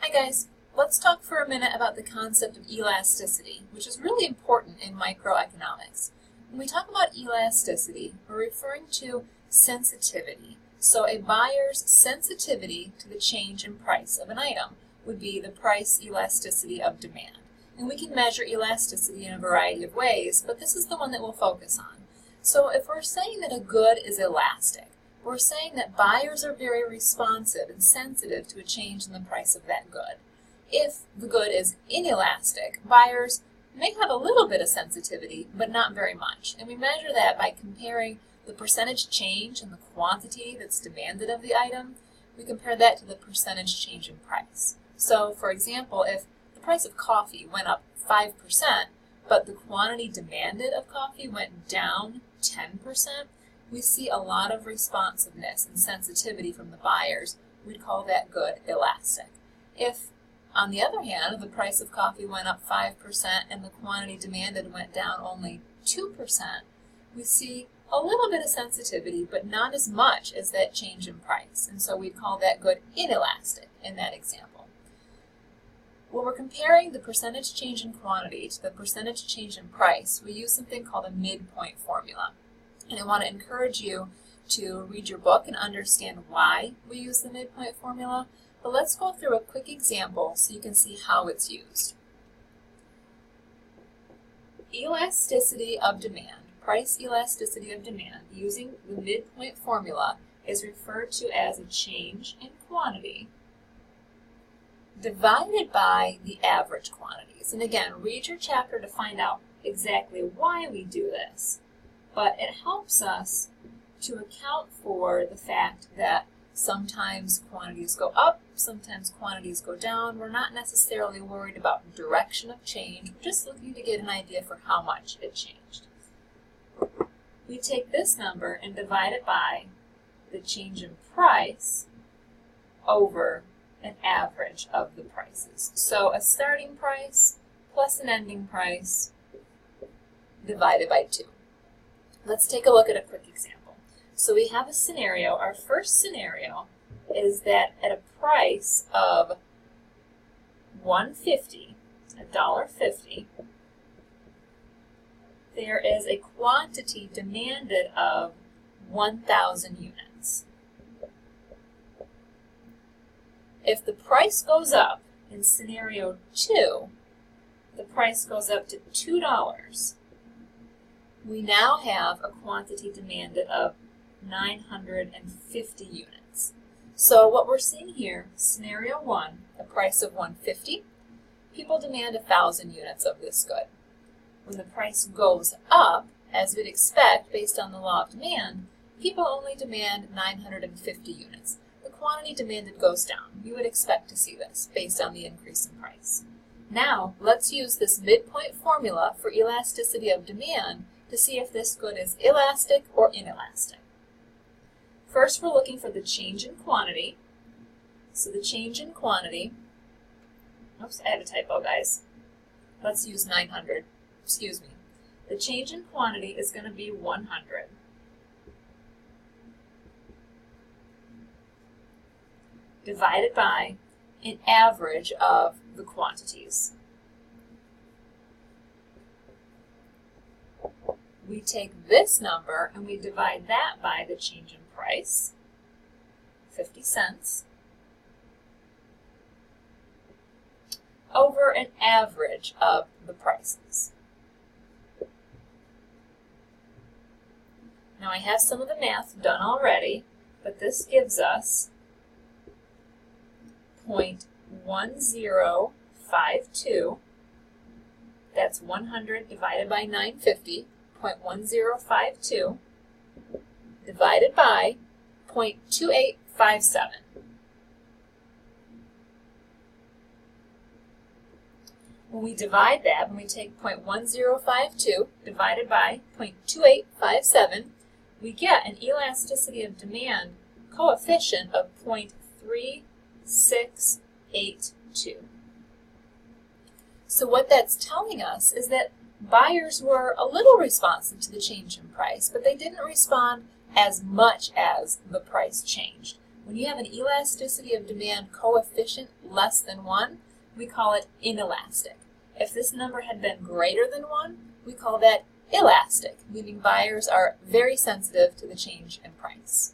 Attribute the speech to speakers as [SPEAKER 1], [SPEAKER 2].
[SPEAKER 1] Hi guys, let's talk for a minute about the concept of elasticity, which is really important in microeconomics. When we talk about elasticity, we're referring to sensitivity. So a buyer's sensitivity to the change in price of an item would be the price elasticity of demand. And we can measure elasticity in a variety of ways, but this is the one that we'll focus on. So if we're saying that a good is elastic, we're saying that buyers are very responsive and sensitive to a change in the price of that good. If the good is inelastic, buyers may have a little bit of sensitivity, but not very much. And we measure that by comparing the percentage change in the quantity that's demanded of the item. We compare that to the percentage change in price. So, for example, if the price of coffee went up 5%, but the quantity demanded of coffee went down 10%, we see a lot of responsiveness and sensitivity from the buyers. We'd call that good elastic. If, on the other hand, the price of coffee went up 5% and the quantity demanded went down only 2%, we see a little bit of sensitivity, but not as much as that change in price. And so we'd call that good inelastic in that example. When we're comparing the percentage change in quantity to the percentage change in price, we use something called a midpoint formula. And I want to encourage you to read your book and understand why we use the midpoint formula. But let's go through a quick example so you can see how it's used. Elasticity of demand, price elasticity of demand, using the midpoint formula is referred to as a change in quantity divided by the average quantities. And again, read your chapter to find out exactly why we do this. But it helps us to account for the fact that sometimes quantities go up, sometimes quantities go down. We're not necessarily worried about direction of change. We're just looking to get an idea for how much it changed. We take this number and divide it by the change in price over an average of the prices. So a starting price plus an ending price divided by 2. Let's take a look at a quick example. So we have a scenario. Our first scenario is that at a price of $1.50, $1.50, there is a quantity demanded of 1,000 units. If the price goes up, in scenario 2, the price goes up to $2, we now have a quantity demanded of 950 units. So what we're seeing here, scenario 1, a price of $1.50, people demand 1,000 units of this good. When the price goes up, as we'd expect based on the law of demand, people only demand 950 units. The quantity demanded goes down. We would expect to see this based on the increase in price. Now, let's use this midpoint formula for elasticity of demand to see if this good is elastic or inelastic. First, we're looking for the change in quantity. So the change in quantity, oops, I had a typo, guys. Let's use 900, excuse me. The change in quantity is going to be 100. Divided by an average of the quantities. We take this number and we divide that by the change in price, 50 cents, over an average of the prices. Now I have some of the math done already, but this gives us 0.1052. That's 100 divided by 950. 0.1052 divided by 0.2857. When we divide that, when we take 0.1052 divided by 0.2857, we get an elasticity of demand coefficient of 0.3682. So what that's telling us is that buyers were a little responsive to the change in price, but they didn't respond as much as the price changed. When you have an elasticity of demand coefficient less than 1, we call it inelastic. If this number had been greater than 1, we call that elastic, meaning buyers are very sensitive to the change in price.